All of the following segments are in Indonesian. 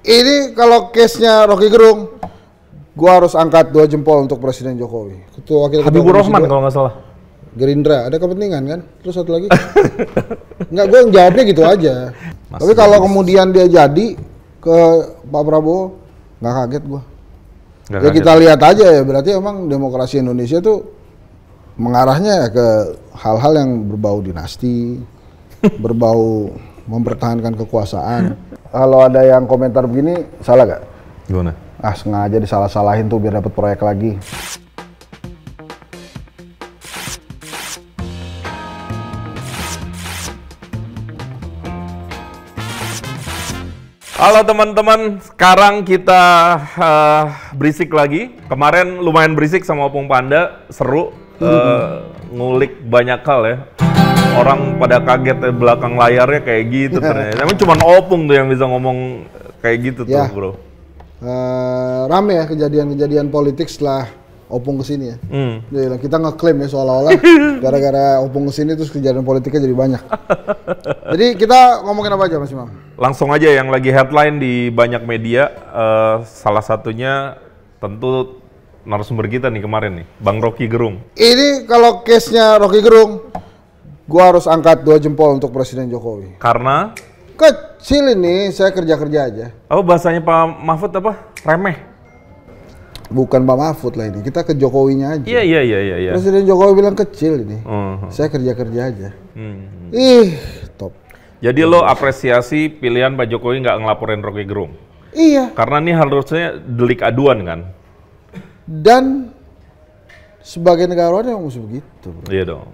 Ini kalau case-nya Rocky Gerung, gua harus angkat 2 jempol untuk Presiden Jokowi. Ketua Wakil Habibur Rahman kalau nggak salah. Gerindra, ada kepentingan kan? Terus satu lagi? Enggak, gue jawabnya gitu aja. Tapi kalau kemudian dia jadi ke Pak Prabowo, nggak kaget gua. Ya kita lihat aja ya, berarti emang demokrasi Indonesia tuh mengarahnya ke hal-hal yang berbau dinasti, berbau mempertahankan kekuasaan. Kalau ada yang komentar begini, salah gak? Gimana? Sengaja disalah-salahin tuh biar dapat proyek lagi. Halo teman-teman, sekarang kita berisik lagi. Kemarin lumayan berisik sama Opung Panda, seru, ngulik banyak hal ya. Orang pada kaget di belakang layarnya kayak gitu ternyata. Emang cuma Opung tuh yang bisa ngomong kayak gitu tuh, bro. Rame ya kejadian-kejadian politik setelah Opung kesini ya. Kita ngeklaim ya seolah-olah gara-gara Opung kesini terus kejadian politiknya jadi banyak. Jadi kita ngomongin apa aja Mas Imam? Langsung aja yang lagi headline di banyak media, salah satunya tentu narasumber kita nih kemarin nih, Bang Rocky Gerung. Ini kalau case-nya Rocky Gerung, gua harus angkat 2 jempol untuk Presiden Jokowi. Karena? Kecil ini, saya kerja-kerja aja. Oh bahasanya Pak Mahfud apa? Remeh? Bukan Pak Mahfud lah ini, kita ke Jokowinya aja. Iya. Presiden Jokowi bilang kecil ini, saya kerja-kerja aja. Top. Jadi lo apresiasi pilihan Pak Jokowi nggak ngelaporin Rocky Gerung? Iya. Karena ini harusnya delik aduan kan? Dan sebagai negarawan yang mesti begitu, bro. Iya dong.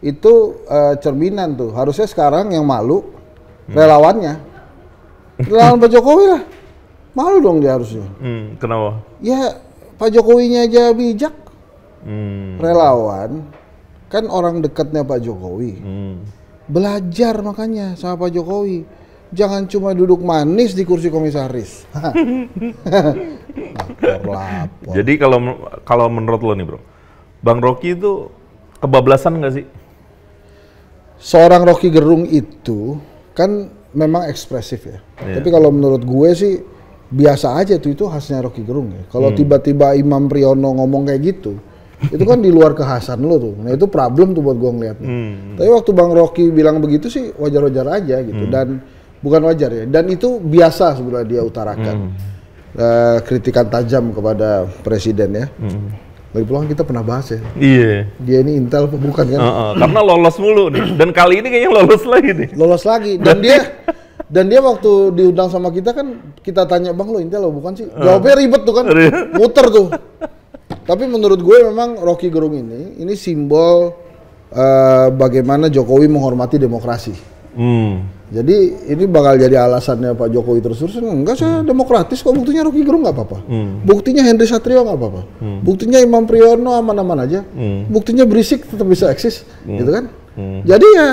Itu cerminan tuh, harusnya sekarang yang malu relawannya. Relawan Pak Jokowi lah. Malu dong dia harusnya. Kenapa? Ya Pak Jokowinya aja bijak. Relawan kan orang dekatnya Pak Jokowi. Belajar makanya sama Pak Jokowi. Jangan cuma duduk manis di kursi komisaris. Lapor. Jadi kalau menurut lo nih bro, Bang Rocky itu kebablasan nggak sih? Seorang Rocky Gerung itu kan memang ekspresif ya. Tapi kalau menurut gue sih biasa aja tuh, itu khasnya Rocky Gerung ya. Kalau tiba-tiba Imam Priyono ngomong kayak gitu, itu kan di luar kekhasan lo tuh. Nah itu problem tuh buat gue ngeliatnya. Tapi waktu Bang Rocky bilang begitu sih wajar-wajar aja gitu. Dan bukan wajar ya. Dan itu biasa sebenarnya dia utarakan. Kritikan tajam kepada presiden ya. Lagi pulang kita pernah bahas ya. Iya. Dia ini intel apa bukan kan? Karena lolos mulu nih. Dan kali ini kayaknya lolos lagi nih. Lolos lagi. Dan dia waktu diundang sama kita kan kita tanya, Bang lo intel lo bukan sih? Jawabnya ribet tuh kan. Muter tuh. Tapi menurut gue memang Rocky Gerung ini simbol bagaimana Jokowi menghormati demokrasi. Jadi ini bakal jadi alasannya Pak Jokowi terus-terusan, enggak saya demokratis kok, buktinya Rocky Gerung nggak apa-apa. Buktinya Henry Satrio nggak apa-apa. Buktinya Imam Priyono aman-aman aja. Buktinya berisik tetap bisa eksis, gitu kan. Jadi ya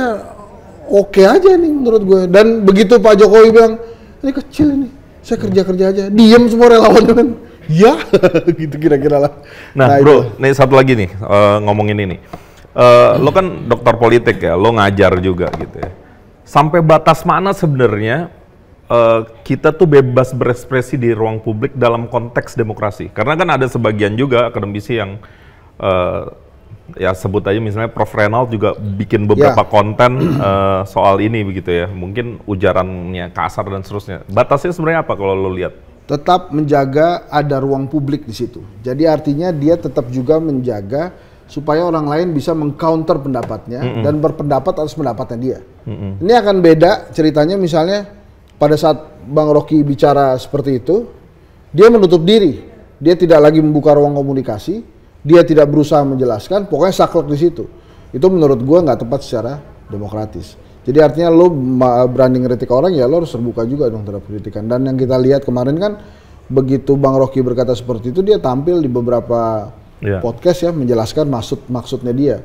oke aja nih menurut gue. Dan begitu Pak Jokowi bilang, ini kecil ini, saya kerja-kerja aja. Diem semua relawannya kan. Ya, gitu kira-kira lah. Nah bro, nih satu lagi nih, ngomongin ini. Lo kan dokter politik ya, lo ngajar juga gitu ya. Sampai batas mana sebenarnya kita tuh bebas berekspresi di ruang publik dalam konteks demokrasi? Karena kan ada sebagian juga akademisi yang ya sebut aja misalnya Prof. Reynald juga bikin beberapa konten soal ini begitu ya. Mungkin ujarannya kasar dan seterusnya. Batasnya sebenarnya apa kalau lo lihat? Tetap menjaga ada ruang publik di situ. Jadi artinya dia tetap juga menjaga supaya orang lain bisa mengcounter pendapatnya dan berpendapat atas pendapatnya dia. Ini akan beda ceritanya misalnya pada saat Bang Rocky bicara seperti itu, dia menutup diri, dia tidak lagi membuka ruang komunikasi, dia tidak berusaha menjelaskan, pokoknya saklek di situ. Itu menurut gua nggak tepat secara demokratis. Jadi artinya lo berani ngeritik orang ya lo harus terbuka juga dong terhadap kritikan. Dan yang kita lihat kemarin kan begitu Bang Rocky berkata seperti itu, dia tampil di beberapa podcast ya menjelaskan maksudnya dia.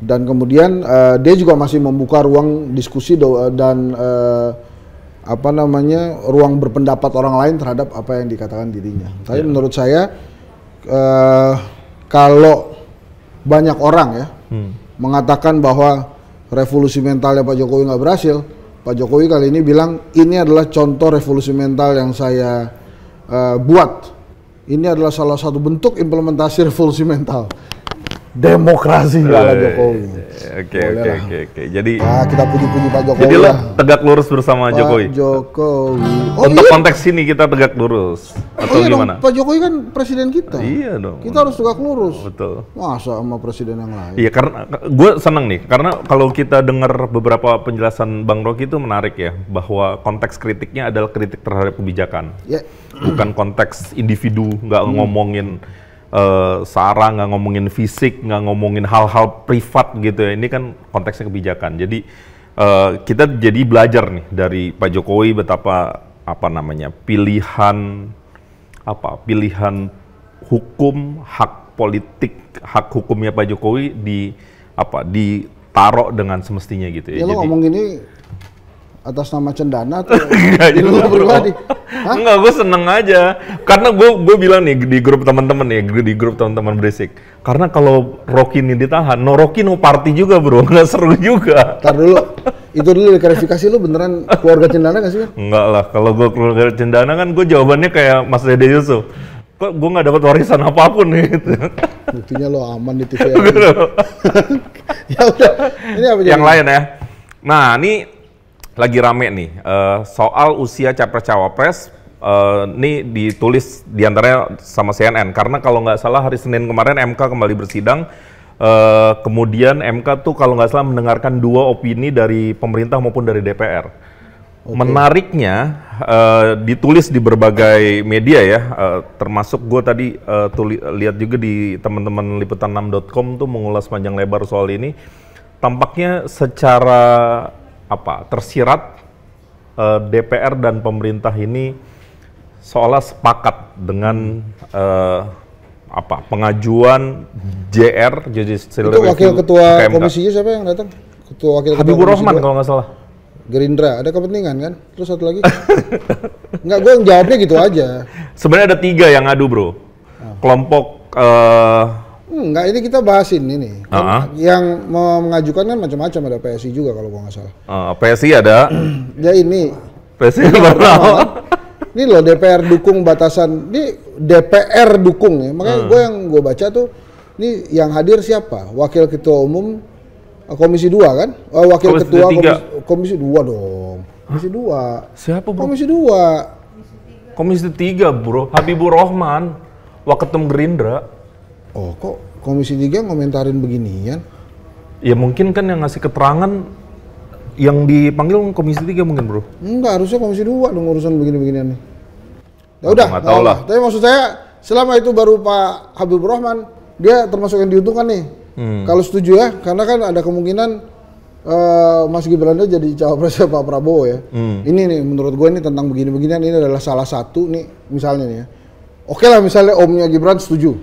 Dan kemudian dia juga masih membuka ruang diskusi dan ruang berpendapat orang lain terhadap apa yang dikatakan dirinya. Tapi menurut saya kalau banyak orang ya mengatakan bahwa revolusi mentalnya Pak Jokowi nggak berhasil, Pak Jokowi kali ini bilang ini adalah contoh revolusi mental yang saya buat. Ini adalah salah satu bentuk implementasi revolusi mental. Demokrasi ala Jokowi. Oke. Jadi kita puji-puji Pak Jokowi. Jadi lo tegak lurus bersama Pak Jokowi. Untuk konteks ini kita tegak lurus atau gimana? Dong, Pak Jokowi kan presiden kita. Iya dong. Kita harus tegak lurus. Betul. Masa sama presiden yang lain? Iya, karena gue seneng nih, karena kalau kita dengar beberapa penjelasan Bang Rocky itu menarik ya, bahwa konteks kritiknya adalah kritik terhadap kebijakan, bukan konteks individu, nggak ngomongin SARA, nggak ngomongin fisik, nggak ngomongin hal-hal privat gitu ya. Ini kan konteksnya kebijakan. Jadi kita jadi belajar nih dari Pak Jokowi betapa pilihan hukum, hak politik, hak hukumnya Pak Jokowi ditaruh dengan semestinya gitu ya. Ya lo jadi, ngomong gini atas nama Cendana atau di lu pribadi? Enggak, gue seneng aja. Karena gue bilang nih di grup teman-teman nih, di grup teman-teman berisik. Karena kalau Rocky ini ditahan, no Rocky no party juga bro, nggak seru juga. Ntar dulu, itu dulu klarifikasi lu beneran keluarga Cendana nggak sih? Enggak lah, kalau gue keluarga Cendana kan gue jawabannya kayak Mas Dede Yusuf. Kok gue nggak dapat warisan apapun gitu. Buktinya lo aman di TV. Ya udah, ini apa yang lain ya. Nah, ini lagi rame nih soal usia capres-cawapres. Ini ditulis diantaranya sama CNN karena kalau nggak salah hari Senin kemarin MK kembali bersidang. Kemudian MK tuh kalau nggak salah mendengarkan dua opini dari pemerintah maupun dari DPR. Menariknya ditulis di berbagai media ya, termasuk gue tadi lihat juga di teman-teman liputan6.com tuh mengulas panjang lebar soal ini. Tampaknya secara tersirat DPR dan pemerintah ini seolah sepakat dengan pengajuan JR Judicial Review. Itu wakil ketua KMK. komisinya siapa yang datang? Ketua wakil Habibur Rahman kalau nggak salah. Gerindra, ada kepentingan kan? Terus satu lagi? Enggak, gue jawabnya gitu aja. Sebenarnya ada 3 yang ngadu bro. Kelompok enggak, ini kita bahasin ini. Kan yang mengajukan kan macam-macam, ada PSI juga kalau gue nggak salah. PSI ada. Ya ini. PSI baru. Ini loh DPR dukung batasan. Ini DPR dukung ya. Makanya gue baca tuh, ini yang hadir siapa? Wakil Ketua Umum Komisi 2 kan? Wakil Komisi Ketua 3. Komisi 2 dong. Komisi 2. Siapa bro? Komisi 2. Komisi 3 bro, Habibur Rahman, Waketum Gerindra. Oh kok Komisi 3 ngomentarin beginian? Ya mungkin kan yang ngasih keterangan yang dipanggil Komisi 3 mungkin bro. Enggak, harusnya Komisi 2 dong urusan begini-beginian nih. Ya udah, nggak tahu lah. Tapi maksud saya selama itu baru Pak Habibur Rahman, dia termasuk yang diuntungkan nih. Kalau setuju ya, karena kan ada kemungkinan Mas Gibran jadi cawapresnya Pak Prabowo ya. Ini nih menurut gue ini tentang begini-beginian, ini adalah salah satu nih misalnya nih ya. Oke lah misalnya omnya Gibran setuju.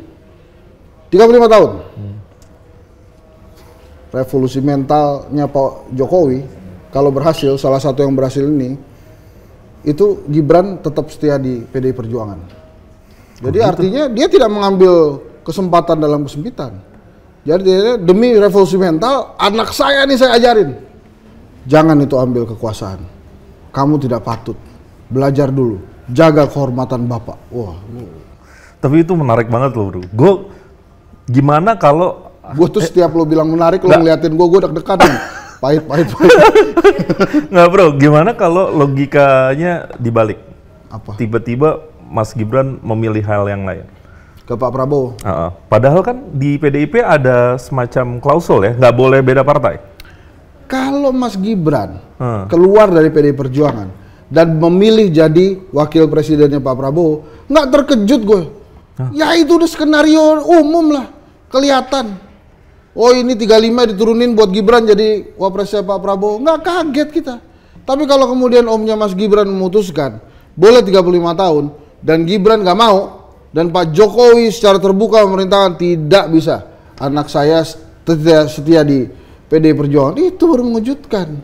35 tahun. Revolusi mentalnya Pak Jokowi kalau berhasil, salah satu yang berhasil ini itu Gibran tetap setia di PDI Perjuangan. Jadi artinya dia tidak mengambil kesempatan dalam kesempitan. Jadi demi revolusi mental, anak saya nih saya ajarin. Jangan itu ambil kekuasaan. Kamu tidak patut. Belajar dulu. Jaga kehormatan Bapak. Wah. Tapi itu menarik banget loh bro. Gue gimana kalau... Gue tuh setiap lo bilang menarik, lo ngeliatin gue deg-degan nih. Pahit. Nggak bro, gimana kalau logikanya dibalik? Apa? Tiba-tiba Mas Gibran memilih hal yang lain. Ke Pak Prabowo. Padahal kan di PDIP ada semacam klausul ya, nggak boleh beda partai. Kalau Mas Gibran keluar dari PDI Perjuangan dan memilih jadi wakil presidennya Pak Prabowo, nggak terkejut gue. Ya itu udah skenario umum lah, kelihatan. Oh ini 35 diturunin buat Gibran jadi wapresnya Pak Prabowo, nggak kaget kita. Tapi kalau kemudian omnya Mas Gibran memutuskan boleh 35 tahun dan Gibran nggak mau, dan Pak Jokowi secara terbuka pemerintahan tidak bisa anak saya setia di PDI Perjuangan, itu baru mengejutkan.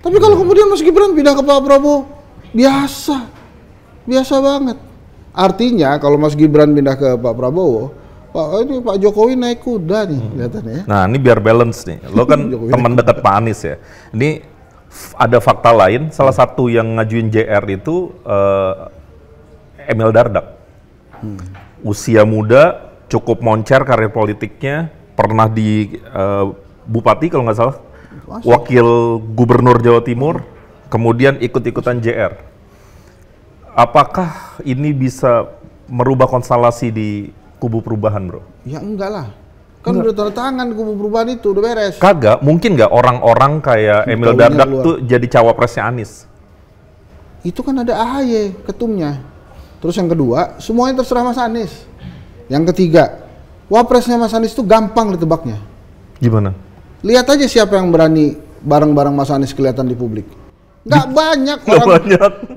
Tapi kalau kemudian Mas Gibran pindah ke Pak Prabowo, biasa banget. Artinya kalau Mas Gibran pindah ke Pak Prabowo, Pak Jokowi naik kuda nih kelihatannya ya. Nah ini biar balance nih, lo kan teman dekat Pak Anies ya. Ini ada fakta lain, salah satu yang ngajuin JR itu Emil Dardak. Usia muda, cukup moncer karir politiknya, pernah di bupati kalau nggak salah, wakil gubernur Jawa Timur, kemudian ikut-ikutan JR. Apakah ini bisa merubah konstelasi di kubu perubahan, bro? Ya enggak lah. Kan udah tanda tangan kubu perubahan itu, udah beres. Kagak, mungkin nggak orang-orang kayak Emil Dardak tuh jadi cawapresnya Anies? Itu kan ada AHY ketumnya. Terus yang kedua, semuanya terserah Mas Anies. Yang ketiga, wapresnya Mas Anies itu gampang ditebaknya. Gimana? Lihat aja siapa yang berani bareng-bareng Mas Anies kelihatan di publik. Nggak banyak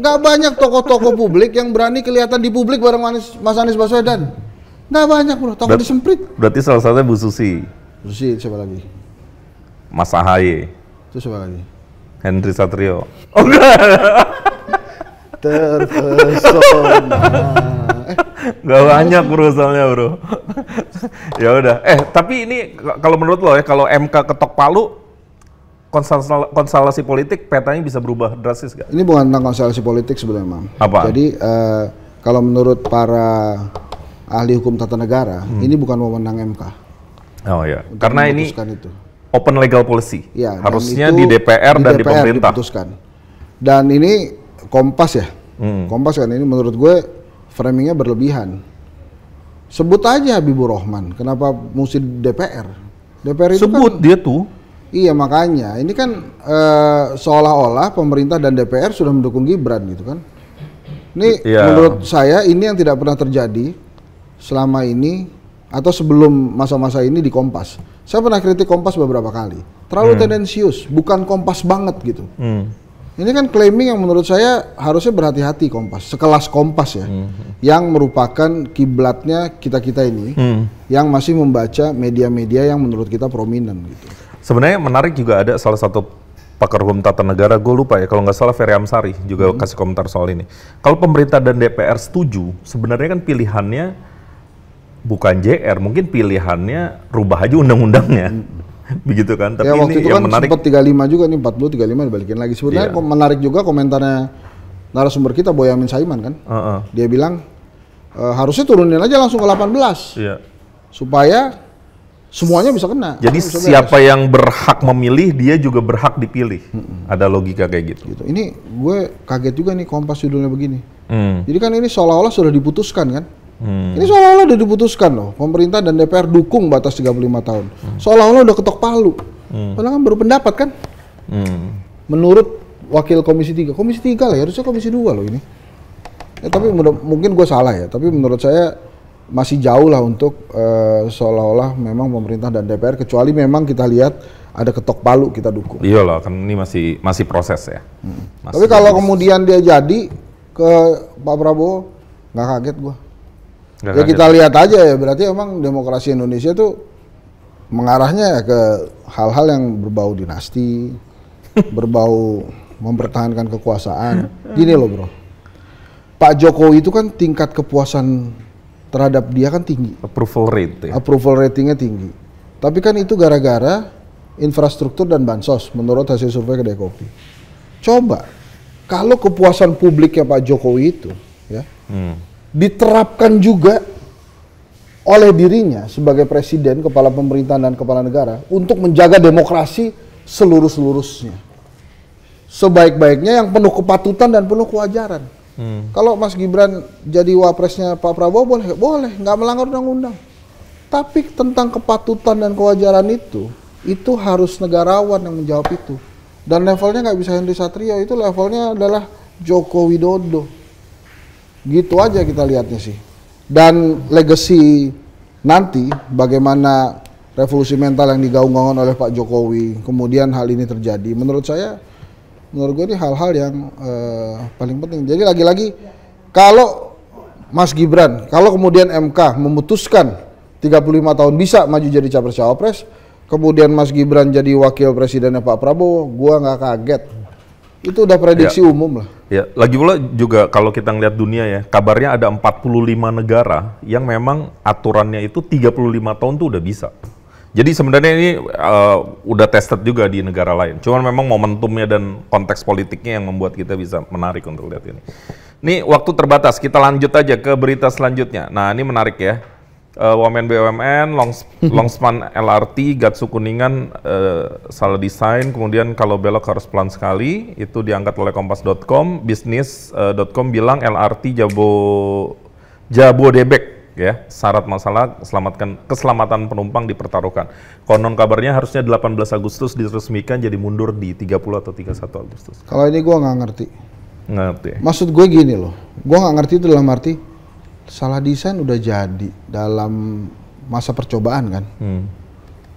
nggak banyak tokoh-tokoh publik yang berani kelihatan di publik bareng Mas Anies Baswedan. Nggak banyak, bro. Tokoh disemprit. Berarti salah satunya Bu Susi. Bu Susi, siapa lagi? Mas AHY. Itu siapa lagi? Henry Satrio. Oh enggak. Terpesona. Nggak banyak, bro, soalnya, bro. Ya udah. Tapi ini kalau menurut lo ya, kalau MK ketok palu, konstelasi politik petanya bisa berubah drastis nggak? Ini bukan tentang konstelasi politik sebenarnya, Mam. Apa? Jadi kalau menurut para ahli hukum tata negara, ini bukan wewenang MK. Oh ya, karena ini itu. Open legal policy. Ya, harusnya di DPR dan di pemerintah. Diputuskan. Dan ini Kompas ya. Kompas kan ini menurut gue framingnya berlebihan. Sebut aja Habibur Rahman. Kenapa mesti DPR? DPR itu sebut kan, dia tuh. Iya makanya. Ini kan seolah-olah pemerintah dan DPR sudah mendukung Gibran gitu kan. Ini menurut saya ini yang tidak pernah terjadi selama ini atau sebelum masa-masa ini di Kompas. Saya pernah kritik Kompas beberapa kali. Terlalu tendensius, bukan Kompas banget gitu. Ini kan claiming yang menurut saya harusnya berhati-hati Kompas, sekelas Kompas ya, yang merupakan kiblatnya kita-kita ini, yang masih membaca media-media yang menurut kita prominent gitu. Sebenarnya menarik juga ada salah satu pakar hukum tata negara, gue lupa ya, kalau nggak salah Ferry Amsari juga kasih komentar soal ini. Kalau pemerintah dan DPR setuju, sebenarnya kan pilihannya bukan JR, mungkin pilihannya rubah aja undang-undangnya. Begitu kan? Tapi ya, waktu ini itu yang kan menarik, sempat 35 juga nih, 40, 35 dibalikin lagi. Sebenarnya menarik juga komentarnya narasumber kita Boyamin Saiman kan. Dia bilang harusnya turunin aja langsung ke 18. Supaya semuanya bisa kena. Jadi siapa yang berhak memilih, dia juga berhak dipilih. Ada logika kayak gitu. Ini gue kaget juga nih Kompas judulnya begini. Jadi kan ini seolah-olah sudah diputuskan kan. Ini seolah-olah udah diputuskan loh, pemerintah dan DPR dukung batas 35 tahun. Seolah-olah udah ketok palu. Padahal kan baru pendapat kan. Menurut wakil Komisi 3 lah ya, harusnya Komisi 2 loh ini. Tapi mungkin gue salah ya, tapi menurut saya masih jauh lah untuk seolah-olah memang pemerintah dan DPR, kecuali memang kita lihat ada ketok palu kita dukung. Iyalah, kan ini masih proses ya. Tapi kalau kemudian dia jadi ke Pak Prabowo, nggak kaget gue. Ya kita lihat aja ya, berarti emang demokrasi Indonesia tuh mengarahnya ke hal-hal yang berbau dinasti, berbau mempertahankan kekuasaan. Gini loh bro, Pak Jokowi itu kan tingkat kepuasan terhadap dia kan tinggi. Approval rate ya? Approval ratingnya tinggi. Tapi kan itu gara-gara infrastruktur dan bansos menurut hasil survei Kedai Kopi. Coba, kalau kepuasan publiknya Pak Jokowi itu ya, diterapkan juga oleh dirinya sebagai presiden, kepala pemerintahan dan kepala negara untuk menjaga demokrasi seluruh-seluruhnya. Sebaik-baiknya yang penuh kepatutan dan penuh kewajaran. Kalau Mas Gibran jadi wapresnya Pak Prabowo boleh, nggak melanggar undang-undang. Tapi tentang kepatutan dan kewajaran itu harus negarawan yang menjawab itu. Dan levelnya nggak bisa Henry Satrio, itu levelnya adalah Joko Widodo. Gitu aja kita lihatnya sih. Dan legacy nanti bagaimana revolusi mental yang digaung-gaungkan oleh Pak Jokowi, kemudian hal ini terjadi, menurut gue ini hal-hal yang paling penting. Jadi lagi-lagi kalau Mas Gibran, kalau kemudian MK memutuskan 35 tahun bisa maju jadi capres-cawapres, kemudian Mas Gibran jadi wakil presidennya Pak Prabowo, gua nggak kaget. Itu udah prediksi umum lah. Ya, lagi pula juga kalau kita ngeliat dunia ya, kabarnya ada 45 negara yang memang aturannya itu 35 tahun tuh udah bisa. Jadi sebenarnya ini udah tested juga di negara lain. Cuman memang momentumnya dan konteks politiknya yang membuat kita bisa menarik untuk lihat ini. Ini waktu terbatas, kita lanjut aja ke berita selanjutnya. Nah ini menarik ya. Wamen BUMN, Longspan LRT, Gatsu Kuningan salah desain, kemudian kalau belok harus pelan sekali, itu diangkat oleh Kompas.com, Bisnis.com bilang LRT Jabodebek ya, syarat masalah keselamatan penumpang dipertaruhkan. Konon kabarnya harusnya 18 Agustus diresmikan jadi mundur di 30 atau 31 Agustus. Kalau ini gua nggak ngerti. Ngerti. Maksud gue gini loh, gua nggak ngerti itu dalam arti salah desain udah jadi dalam masa percobaan kan.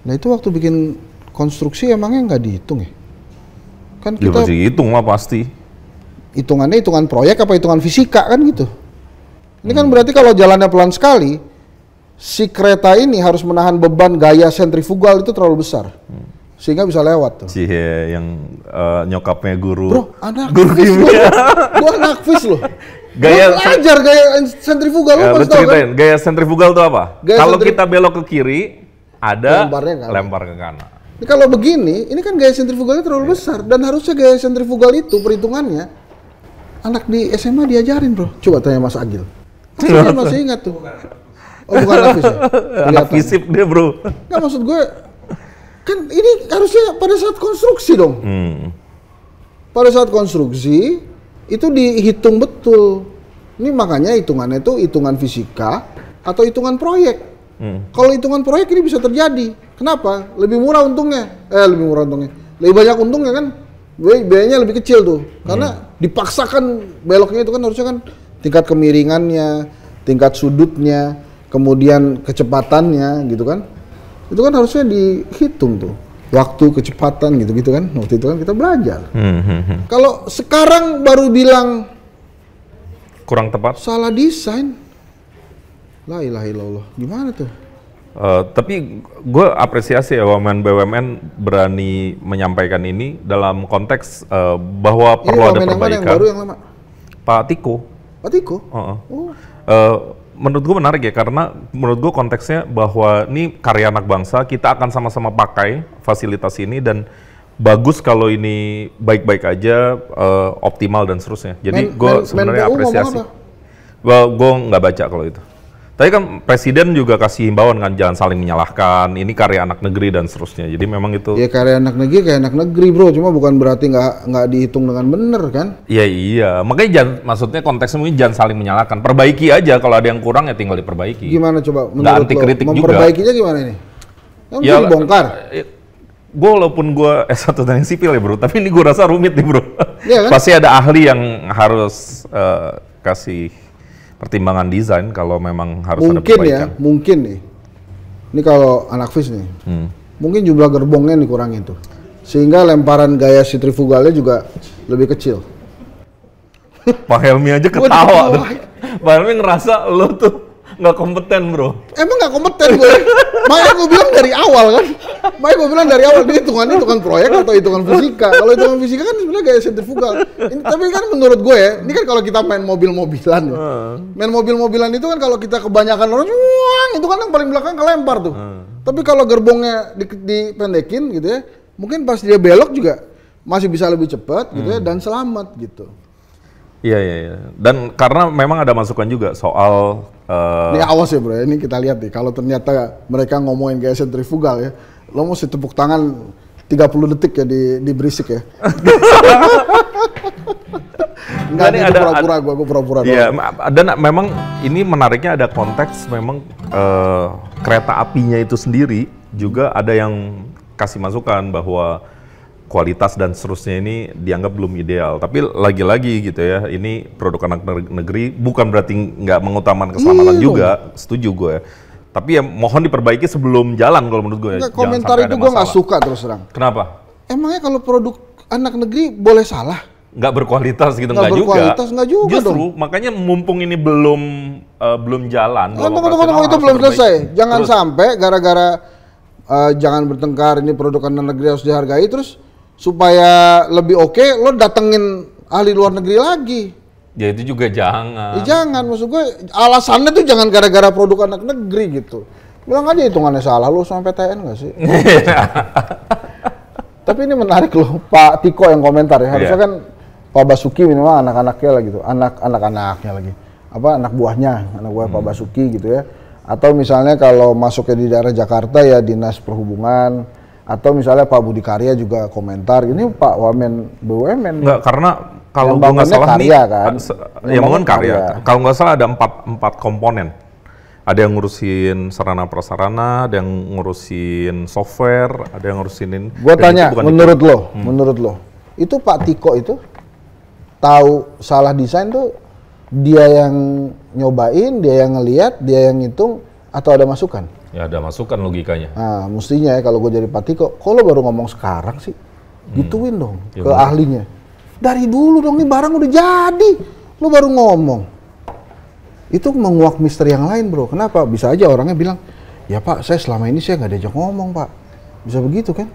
Nah itu waktu bikin konstruksi emangnya nggak dihitung ya? Kan kita hitung lah pasti. Hitungannya hitungan proyek apa hitungan fisika kan gitu. Ini kan berarti kalau jalannya pelan sekali, si kereta ini harus menahan beban gaya sentrifugal itu terlalu besar. Sehingga bisa lewat tuh. Yang nyokapnya guru. Bro, anak guru kimia. Gua anak fis loh. Gaya belajar gaya sentrifugal lu pasti tahu kan? Gaya sentrifugal itu apa? Kalau kita belok ke kiri, ada lempar ke kanan. Ini kalau begini, ini kan gaya sentrifugalnya terlalu besar dan harusnya gaya sentrifugal itu perhitungannya anak di SMA diajarin, bro. Coba tanya Mas Agil. Dia masih ingat tuh. Oh bukan anak fisip ya? Anak fisip dia, bro. Nggak, maksud gue kan ini harusnya pada saat konstruksi dong. Pada saat konstruksi itu dihitung betul. Ini makanya hitungannya itu hitungan fisika atau hitungan proyek. Kalau hitungan proyek ini bisa terjadi. Kenapa? Lebih murah untungnya. Lebih banyak untungnya kan. Biayanya lebih kecil tuh. Karena dipaksakan beloknya itu kan harusnya kan tingkat kemiringannya, tingkat sudutnya, kemudian kecepatannya gitu kan. Itu kan harusnya dihitung tuh. Waktu, kecepatan gitu-gitu kan. Waktu itu kan kita belajar. Kalau sekarang baru bilang kurang tepat, salah desain. La ilaha illallah. Gimana tuh? Tapi gue apresiasi ya Wamen BUMN berani menyampaikan ini dalam konteks bahwa perlu ada perbaikan. Yang baru yang lama? Pak Tiko. Pak Tiko? Menurut gue menarik ya, karena menurut gue konteksnya bahwa ini karya anak bangsa, kita akan sama-sama pakai fasilitas ini dan bagus kalau ini baik-baik aja, optimal dan seterusnya. Jadi gue sebenarnya apresiasi. Gue nggak baca kalau itu. Tapi kan Presiden juga kasih himbauan kan, jangan saling menyalahkan, ini karya anak negeri dan seterusnya. Jadi memang itu... Ya karya anak negeri kayak anak negeri bro, cuma bukan berarti nggak dihitung dengan bener kan? Iya, makanya maksudnya konteksnya mungkin jangan saling menyalahkan. Perbaiki aja, kalau ada yang kurang ya tinggal diperbaiki. Gimana coba menurut nggak anti kritik lo, memperbaikinya gimana ini? Kan ya, dibongkar. Gue walaupun gue S1 teknik sipil ya bro, tapi ini gue rasa rumit nih bro. Ya, kan? Pasti ada ahli yang harus kasih pertimbangan desain kalau memang harus ada perbaikan. Mungkin nih. Ini kalau anak FIS nih. Mungkin jumlah gerbongnya dikurangin tuh. Sehingga lemparan gaya sentrifugalnya juga lebih kecil. Pak Helmi aja ketawa tuh. Pak Helmi ngerasa lo tuh nggak kompeten bro. Emang nggak kompeten gue. Makanya gue bilang dari awal kan. Ini hitungan proyek atau hitungan fisika. Kalau hitungan fisika kan sebenarnya gaya sentrifugal. Tapi kan menurut gue ya, ini kan kalau kita main mobil-mobilan ya. Main mobil-mobilan itu kan kalau kita kebanyakan orang, itu kan yang paling belakang kelempar tuh. Tapi kalau gerbongnya dipendekin gitu ya, mungkin pas dia belok juga masih bisa lebih cepat gitu ya dan selamat gitu. Iya. Dan karena memang ada masukan juga soal ini awas ya bro, ini kita lihat nih. Kalau ternyata mereka ngomongin gaya sentrifugal ya, lo mesti tepuk tangan 30 detik ya di berisik ya. Enggak, ini gue pura-pura. Iya, dan memang ini menariknya ada konteks memang kereta apinya itu sendiri juga ada yang kasih masukan bahwa kualitas dan seterusnya ini dianggap belum ideal. Tapi lagi-lagi gitu ya, ini produk anak negeri bukan berarti nggak mengutamakan keselamatan juga, setuju gue ya. Tapi ya mohon diperbaiki sebelum jalan kalau menurut gue ya. Komentar itu gue nggak suka terus terang. Kenapa? Emangnya kalau produk anak negeri boleh salah? Nggak berkualitas gitu, nggak juga. Justru dong. Makanya mumpung ini belum jalan. Tunggu, itu belum selesai. Jangan sampai gara-gara jangan bertengkar, ini produk anak negeri harus dihargai, terus supaya lebih oke, lo datengin ahli luar negeri lagi. Ya itu juga jangan. Jangan, maksud gue alasannya tuh jangan gara-gara produk anak negeri gitu. Bilang aja hitungannya salah, lu sama PTN nggak sih? Tapi ini menarik loh, Pak Tiko yang komentar ya. Harusnya kan Pak Basuki minimal anak-anaknya lah gitu, anak-anaknya lagi. Anak buah Pak Basuki gitu ya. Atau misalnya kalau masuknya di daerah Jakarta ya Dinas Perhubungan. Atau misalnya Pak Budi Karya juga komentar, ini Pak Wamen BUMN. Enggak, karena kalau gue nggak salah karya, kan? yang bangun karya. Kalau nggak salah ada empat komponen. Ada yang ngurusin sarana prasarana, ada yang ngurusin software, ada yang ngurusin ini. Gue tanya, menurut lo, itu Pak Tiko itu tahu salah desain tuh dia yang nyobain, dia yang ngelihat, dia yang ngitung, atau ada masukan? Ya ada masukan logikanya. Nah, mestinya ya kalau gue jadi Pak Tiko, kok lo baru ngomong sekarang sih? Gituin dong ya, ke ahlinya. Dari dulu dong, nih barang udah jadi, lo baru ngomong. Itu menguak misteri yang lain bro. Kenapa? Bisa aja orangnya bilang, ya Pak, saya selama ini saya nggak diajak ngomong Pak. Bisa begitu kan?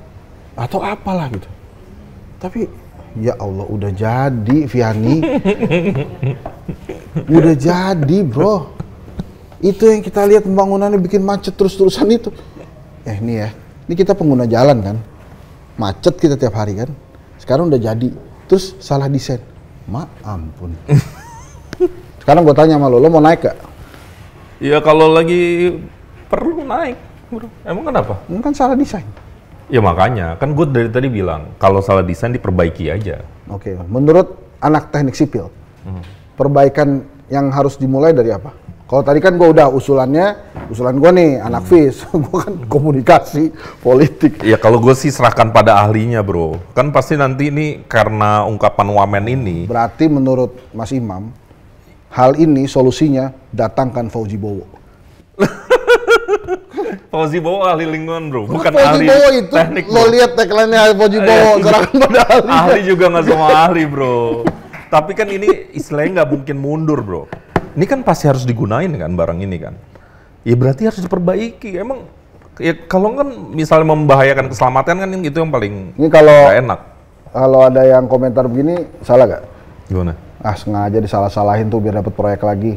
Atau apalah gitu. Tapi ya Allah udah jadi Vianney. Udah jadi bro. Itu yang kita lihat pembangunannya bikin macet terus-terusan itu. Ini ya, ini kita pengguna jalan kan. Macet kita tiap hari kan. Sekarang udah jadi. Terus salah desain. Ampun. Sekarang gue tanya sama lo mau naik gak? Ya kalau lagi perlu naik, bro. Emang kenapa? Ini kan salah desain. Ya makanya, kan gue dari tadi bilang, kalau salah desain diperbaiki aja. Oke, menurut anak teknik sipil, perbaikan yang harus dimulai dari apa? Kalau tadi kan gue udah usulan gue nih, anak FIS, gue kan komunikasi, politik. Ya kalau gue sih serahkan pada ahlinya bro, kan pasti nanti ini karena ungkapan Wamen ini. Berarti menurut Mas Imam, hal ini solusinya datangkan Fauzi Bowo. Fauzi Bowo ahli lingkungan bro, bukan Fauzi ahli Bowo itu, teknik. lo lihat tagline-nya Fauzi Bowo, serahkan pada ahli. Ahli juga nggak semua ahli bro. Tapi kan ini istilahnya nggak mungkin mundur bro. Ini kan pasti harus digunain kan barang ini kan. Ya berarti harus diperbaiki. Emang ya kalau kan misalnya membahayakan keselamatan kan itu yang paling ini kalau enak. Kalau ada yang komentar begini, salah gak? Gimana? Sengaja disalah-salahin tuh biar dapat proyek lagi.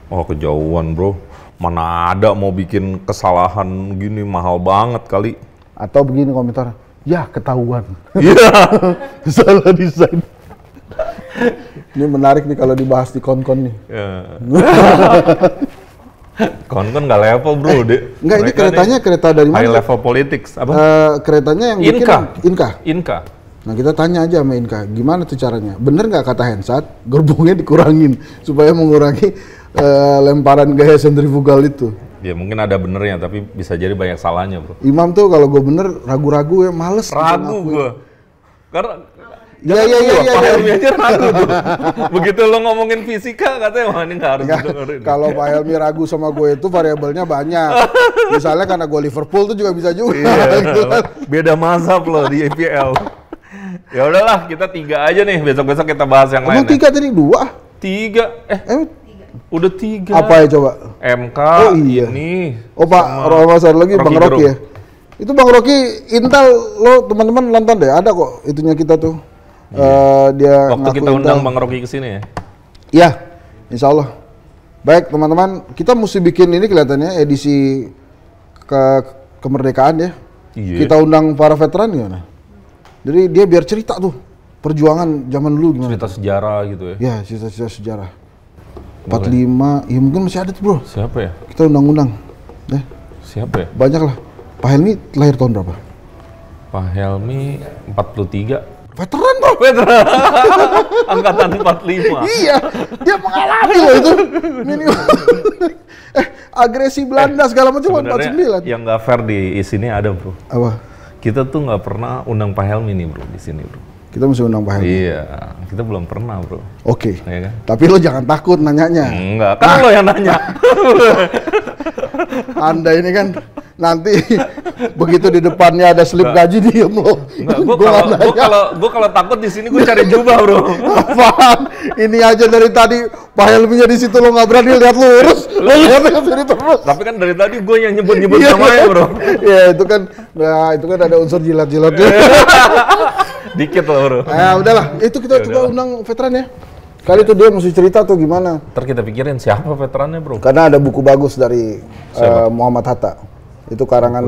Oh kejauhan bro. Mana ada mau bikin kesalahan gini mahal banget kali. Atau begini komentar, ya ketahuan. Iya. Salah desain. Ini menarik nih kalau dibahas di kon-kon nih. Ya. Kon-kon nggak level bro, Enggak, ini keretanya kereta dari mana? High level politics, apa? Keretanya yang Inka. Nah kita tanya aja sama Inka, gimana tuh caranya? Bener nggak kata Hensat, gerbongnya dikurangin supaya mengurangi lemparan gaya sentrifugal itu? Ya mungkin ada benernya, tapi bisa jadi banyak salahnya bro. Imam tuh kalau gue bener ragu-ragu ya, males. Ragu gue, karena Iya. Helmi aja ragu tuh. Begitu lo ngomongin fisika katanya wah ini nggak harus. Kalau Pak Helmi ragu sama gue itu variabelnya banyak. Misalnya karena gue Liverpool tuh juga bisa juga. Iya, gitu kan. Beda mazhab loh di IPL. Ya udahlah kita 3 aja nih, besok-besok kita bahas yang lain. Emang 3 tadi 2? 3. Udah 3. Apa ya coba? MK. Oh iya. Ini. Oh Pak Romasar lagi Bang Rocky ya. Itu Bang Rocky Intel lo teman-teman nonton deh, ada kok itunya kita tuh. Dia waktu kita undang Bang Rocky ke sini ya? Iya, insya Allah. Baik teman-teman, kita mesti bikin ini kelihatannya edisi kemerdekaan ya. Iya. Kita undang para veteran gimana? Jadi dia biar cerita tuh perjuangan zaman dulu gimana. Cerita sejarah gitu ya? Ya, cerita sejarah. 45, ya mungkin masih ada tuh bro. Siapa ya? Kita undang-undang. Siapa ya? Banyak lah. Pak Helmi lahir tahun berapa? Pak Helmi 43. Veteran bro. Veteran. Angkatan 45. Iya, dia mengalami loh itu. Agresi Belanda segala macam 49. Yang nggak fair di sini ada bro. Apa? Kita tuh nggak pernah undang Pak Helmi nih bro di sini bro. Kita mesti undang Pak Helmi. Iya, kita belum pernah bro. Oke. Ya kan? Tapi lo jangan takut nanyanya. Enggak, kan lo yang nanya. Anda ini kan nanti begitu di depannya ada slip gaji diem lo. Enggak, gua kalau takut di sini gue cari jubah bro. Apaan? Ini aja dari tadi Pak Helminya di situ lo nggak berani lihat lurus, lo lihat ke sini terus. Tapi kan dari tadi gue yang nyebut namanya bro. Iya itu kan ada unsur jilat-jilatnya. Dikit loh bro. Udahlah, itu kita coba undang veteran ya. Kali itu dia mesti cerita tuh gimana. Ntar kita pikirin siapa veterannya, bro. Karena ada buku bagus dari Muhammad Hatta. Itu karangan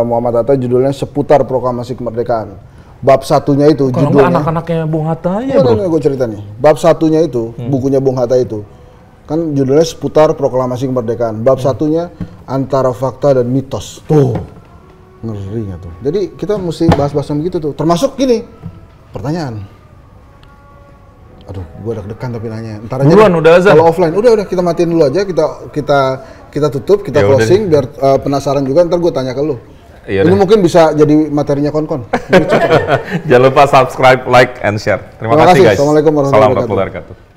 Muhammad Hatta, judulnya Seputar Proklamasi Kemerdekaan. Bab satunya itu kalau judulnya. Anak-anaknya Bung Hatta ya, bro. Gue cerita nih. Bab satunya itu, bukunya Bung Hatta itu. Kan judulnya Seputar Proklamasi Kemerdekaan. Bab satunya Antara Fakta dan Mitos. Tuh. Ngeri nggak tuh. Jadi kita mesti bahas-bahas yang begitu tuh. Termasuk gini. Pertanyaan. Aduh, gue deg-degan tapi nanya. Ntar aja udah azan. Kalau offline, udah kita matiin dulu aja. Kita tutup, kita closing biar penasaran juga. Ntar gue tanya ke lu. Ini mungkin bisa jadi materinya kon-kon. Jangan lupa subscribe, like, and share. Terima kasih guys. Assalamualaikum warahmatullahi wabarakatuh.